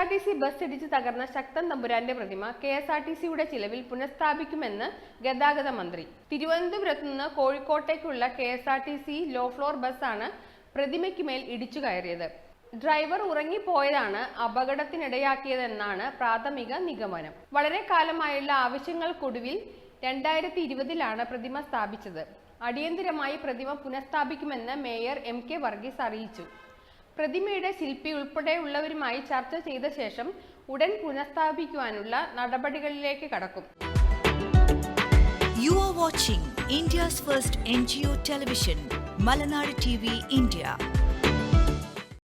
KSRTC bus ഇടിച്ച് തകർന്ന ശക്തൻ തമ്പുരാന്റെ പ്രതിമ KSRTCയുടെ ചിലവിൽ പുനഃസ്ഥാപിക്കുമെന്ന് ഗതാഗത മന്ത്രി. തിരുവനന്തപുരത്ത് നിന്ന് കോഴിക്കോട്ടേക്കുള്ള KSRTC ലോ ഫ്ലോർ ബസ്സാണ് പ്രതിമയ്ക്കുമേൽ ഇടിച്ചു കയറിയത്. ഡ്രൈവർ ഉറങ്ങിപ്പോയതാണ് അപകടത്തിനിടയാക്കിയതെന്നാണ് പ്രാഥമിക നിഗമനം. വളരെ കാലമായുള്ള ആവശ്യങ്ങൾക്കൊടുവിൽ 2020-ലാണ് പ്രതിമ സ്ഥാപിച്ചത്. അടിയന്തരമായി പ്രതിമ പുനഃസ്ഥാപിക്കുമെന്ന് മേയർ MK വർഗീസ് അറിയിച്ചു. പ്രതിമയുടെ ശില്പി ഉൾപ്പെടെയുള്ളവരുമായി ചർച്ച ചെയ്ത ശേഷം ഉടൻ പുനഃസ്ഥാപിക്കുവാനുള്ള നടപടികളിലേക്ക് കടക്കും. You are watching India's first NGO television, Malanadu TV India.